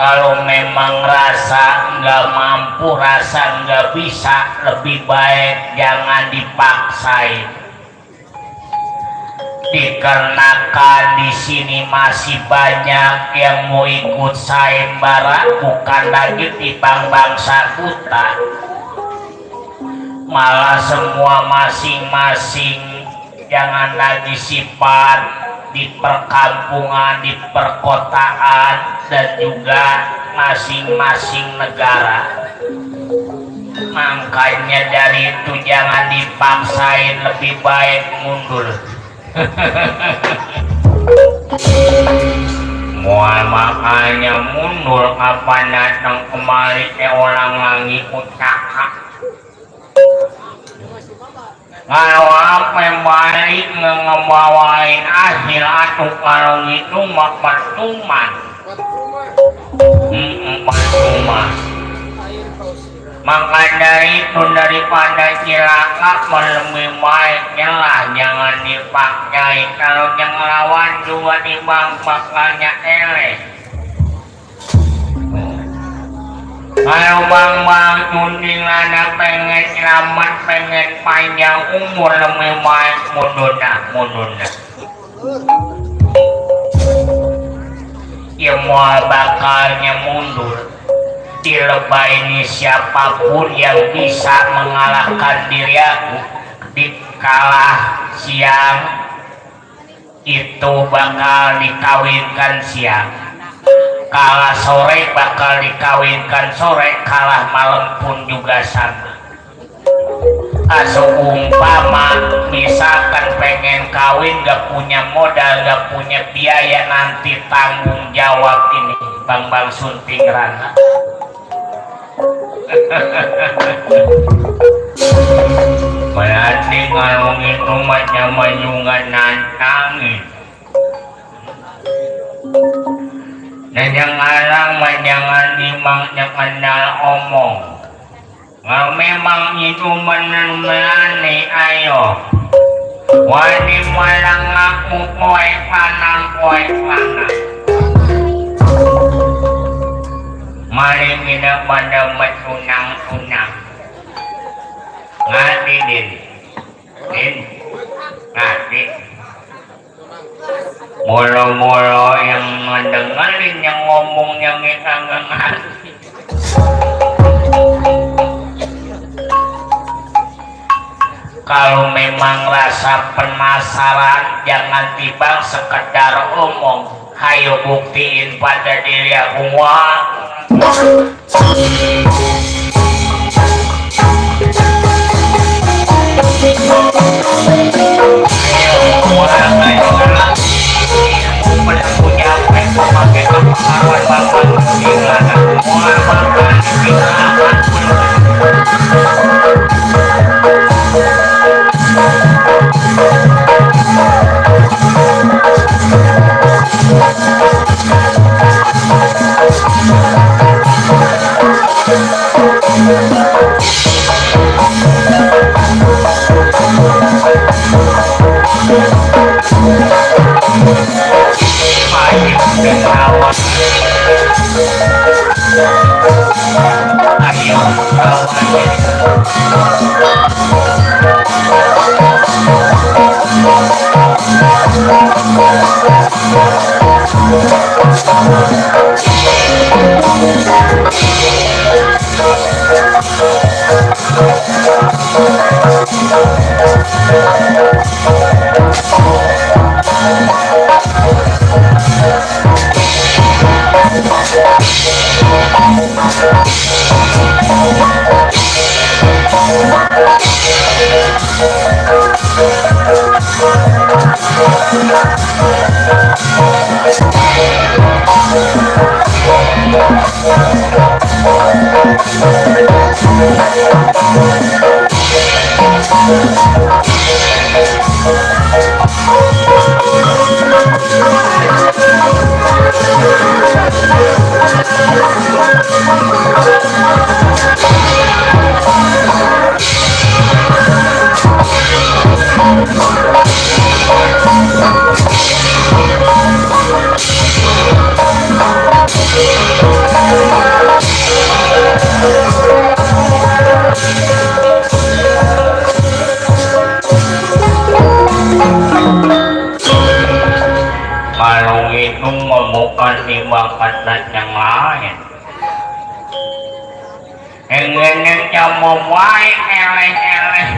Kalau memang rasa nggak mampu, rasa nggak bisa, lebih baik jangan dipaksain. Dikarenakan di sini masih banyak yang mau ikut sayembara, bukan lagi tipang bangsa kuta, malah semua masing-masing. Jangan lagi sifat di perkampungan, di perkotaan, dan juga masing-masing negara. Makanya dari itu jangan dipaksain, lebih baik mundur. Mual makanya mundur kapan datang kemari orang lagi ucaka. Kalau apa yang balik ngebawain hasil atau kalau itu mah percuma. Percuma. Maka dari itu daripada cilaka lebih baiknya lah jangan dipakai. Kalau yang lawan juga dibang bakalnya eleh. Kalau bang kuning ada pengen selamat, pengen panjang umur, lebih baik mundur dah. Ya mau bakalnya mundur. Dilebah ini siapapun yang bisa mengalahkan diri aku di kalah siang itu bakal dikawinkan siang, kalah sore bakal dikawinkan sore, kalah malam pun juga sama. Umpama misalkan pengen kawin gak punya modal, gak punya biaya, nanti tanggung jawab ini Bang Sunting Rana. Berarti kalau itu macam juga nantangin. Dan yang alang jangan dimangnya kenal omong. Kalau memang itu benar-benar ayo. Wani malang aku koe panang. Mari kita pada tunang-tunang. Ngati din. Ngati. Molo-molo yang ngedengerin yang ngomong yang kita ngerti. Kalau memang rasa penasaran, jangan tiba sekedar omong. Hayo buktiin pada diri aku. Kalau itu bukan dimakan dan yang lain. Enggaknya mau baik eleh-eleh.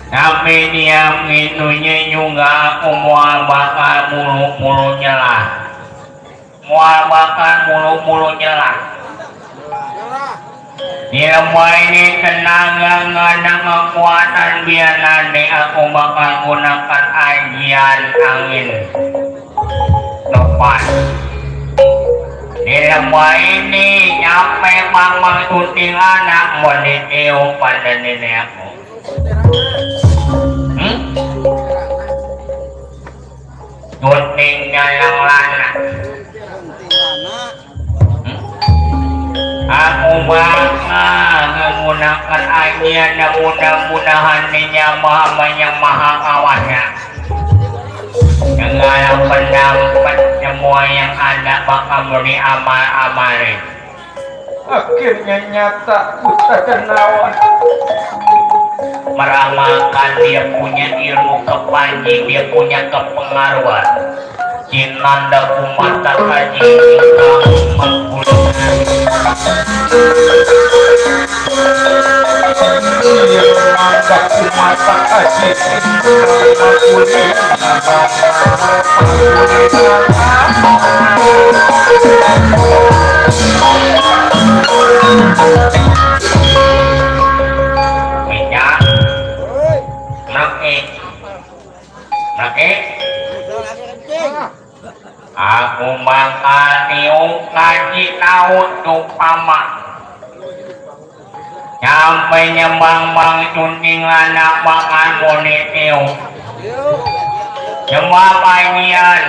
Tapi dia ngitunya juga aku mual bakal mulu-mulu nyelah. Mual bakal mulu-mulu nyelah. Ilmu ini tenaga ngadang kekuatan biar nanti aku bakal gunakan ajian angin tepat. Ilmu ini nyampe mamang tuting anak mau ditiup pada nenek aku. Tutingnya yang lana. Aku bakal menggunakan ajian dan mudah-mudahan dia yang maha kawannya. Dengan pendapat semua yang ada bakal beri amal-amalin. Akhirnya nyata buta kenawan. Meramalkan dia punya ilmu kepanji, dia punya kepengaruhan. Jinanda kumata kaji kita menggunakan Jinanda kumata kaji minyak nake aku bakal tiup ngaji tahun tupama sampai nyembang-bang tunting anak bakal boleh tiup semua panjian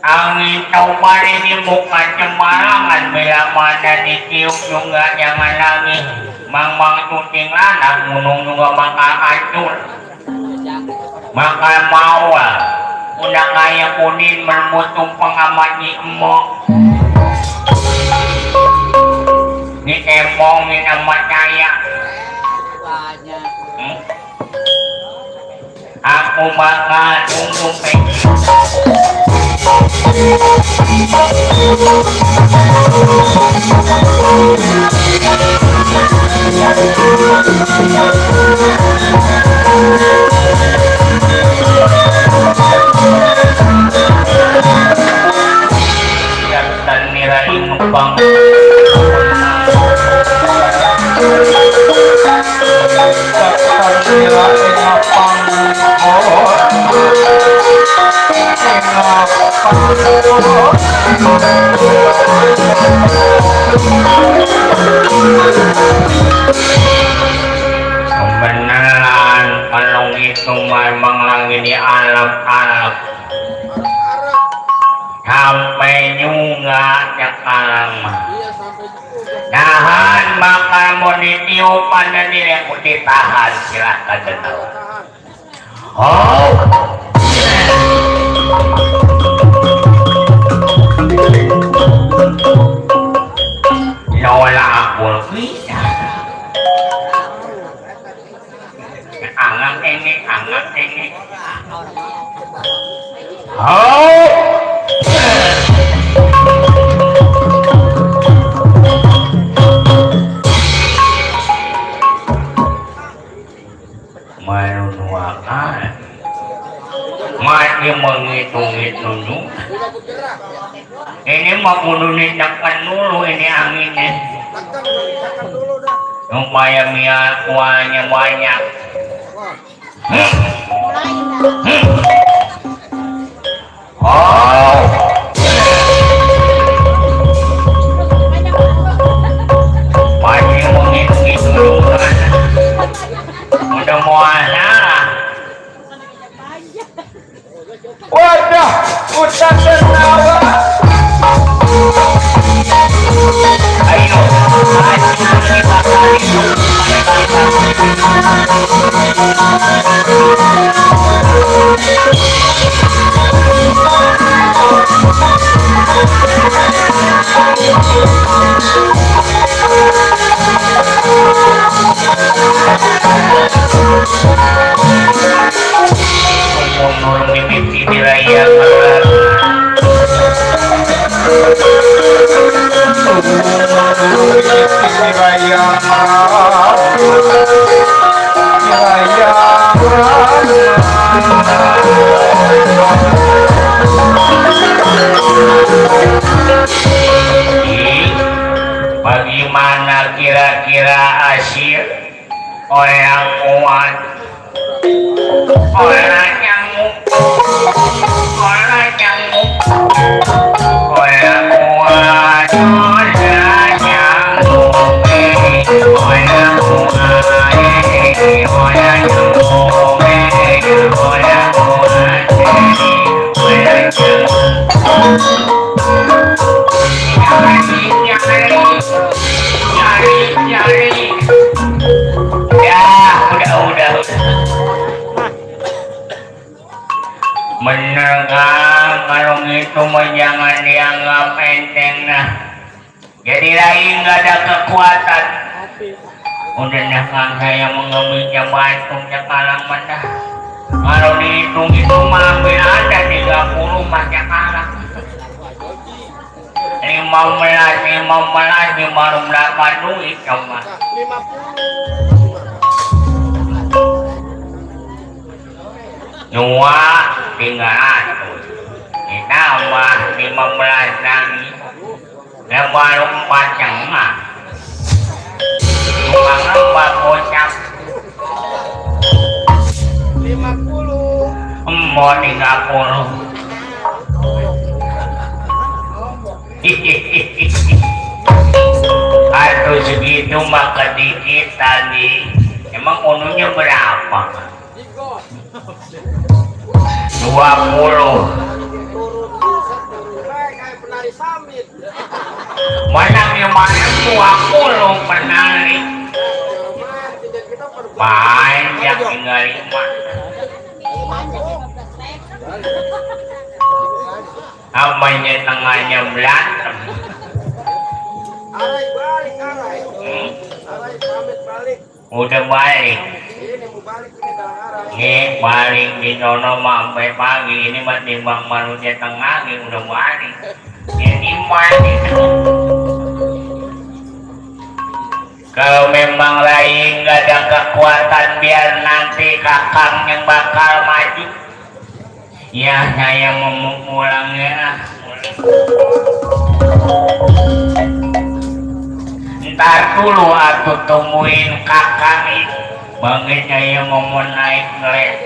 angin taupan ini bukan sembarangan bila mana ditiup juga jangan lagi bang-bang tunting anak gunung juga bakal hancur bakal bawa udah kayak kuning bermutung pengamat di emok ditembongin sama saya aku bakal tunggu dan nilai numpang kebenaran kalau itu memang lagi di alam-alam sampai juga sekarang tahan bakal mau ditiup pada diri aku ditahan silahkan ditahan Lola aku bisa angat ini menuakan mati menghitung-hitung ini mau menunjukkan dulu ini anginnya supaya biar kuahnya banyak masih menghitung-hitung dulu udah muana wadah buta kenawan. ayo umur mimpi diraya Raya Bagaimana kira-kira hasil orang kuat, orang nyamuk, orang nyamuk, orang kuat, orang nyamuk, orang kuat, orang nyamuk, orang kuat, orang nyamuk. Nyari. Ya, udah. Bener kan, kalau itu mah jangan dianggap enteng nah. Jadi lain nggak ada kekuatan. Udah kan saya mengambilnya bantungnya kalang mana. Kalau dihitung itu mah hampir ada 30 banyak kalang. 15 baru berapa duit coba? 50. 2 300. Ditambah 15 lagi. Ya baru 4 setengah. Tukang lembah kocak 50. 30. Aduh segitu maka dikit tadi. Emang ununya berapa? 20. Mana 20 penari. Banyak tinggal 5. Namanya tengahnya berantem. Arai pamit balik. Udah balik. Ini mau balik ini dalam arai. Nih balik di sono sampai pagi ini mah timbang manusia tengah nih udah balik. Ini balik. Kalau memang lain nggak ada kekuatan biar nanti kakang yang bakal maju. Ya saya mau pulangnya. Ntar dulu aku tungguin kakang itu. Banget saya mau naik grab.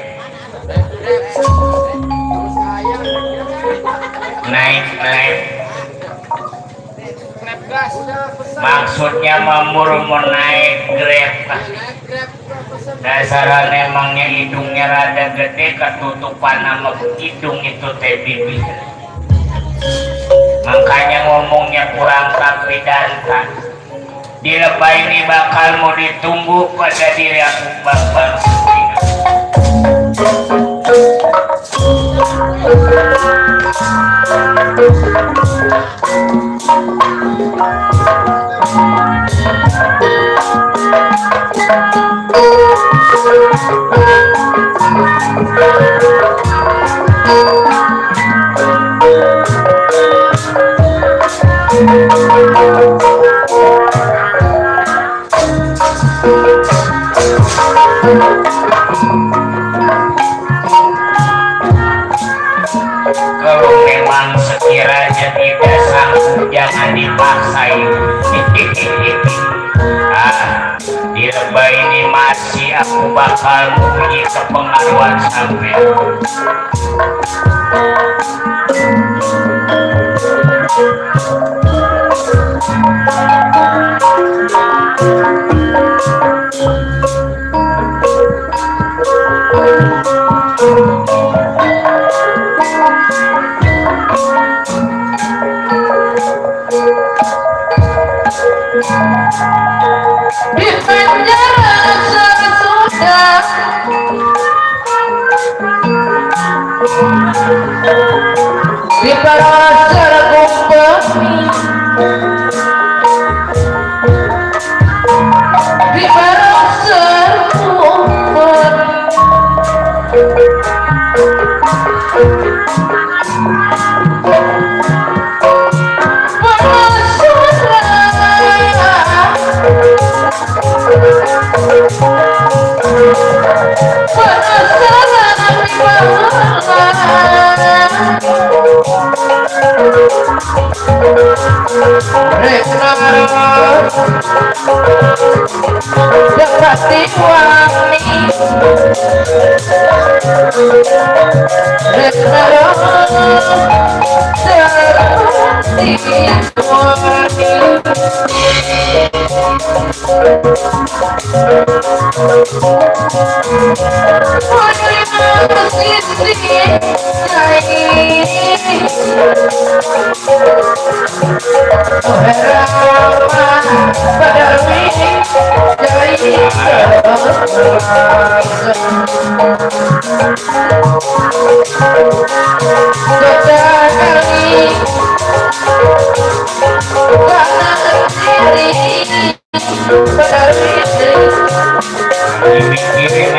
Naik grab. Maksudnya mau naik grab. Dasaran emangnya hidungnya rada gede ketutupan sama hidung itu teh bibir. Makanya ngomongnya kurang kapidantan. Di lebah ini bakal mau ditunggu pada diri aku bakal kalau memang sekiranya tidak sanggup jangan dipaksain. Di lebah ini masih aku bakal mempunyai kepengaruhan sampai. Di penjara sesudah di pasar Komponi, di pasar Komponi, Mikirin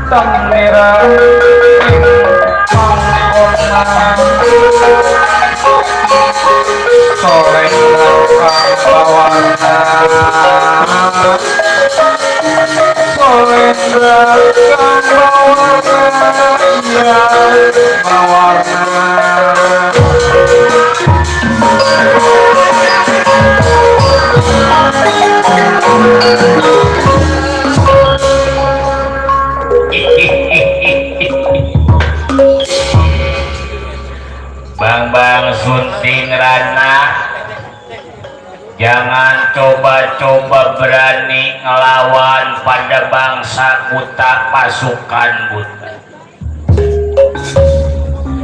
Tangira soleh bawana solendra bawana Bang Sunting Rana, jangan coba-coba berani ngelawan pada bangsa buta pasukan buta.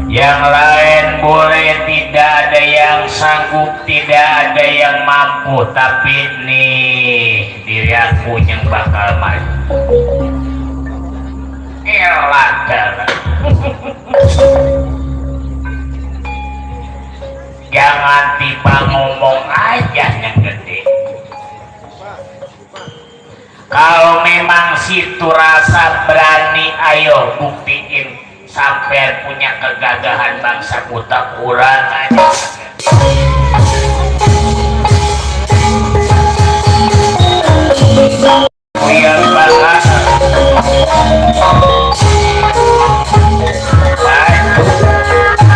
Yang lain boleh tidak ada yang sanggup, tidak ada yang mampu, tapi nih diri aku yang bakal maju. Elah jangan tiba ngomong aja yang gede. Kalau memang situ rasa berani, ayo buktiin sampai punya kegagahan bangsa buta kurang aja. Biar banget.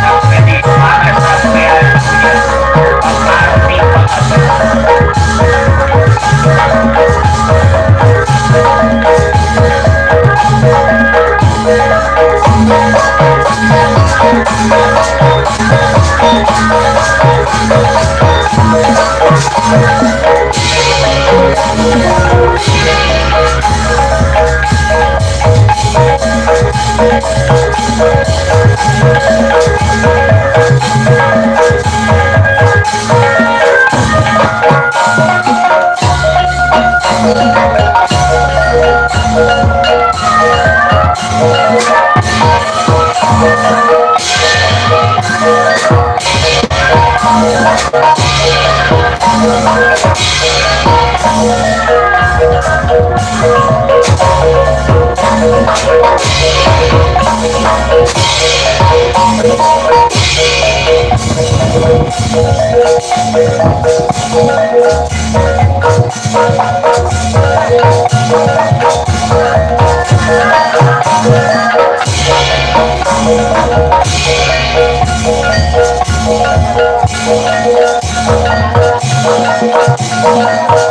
Sampai di mana sampai mengerti Thank you.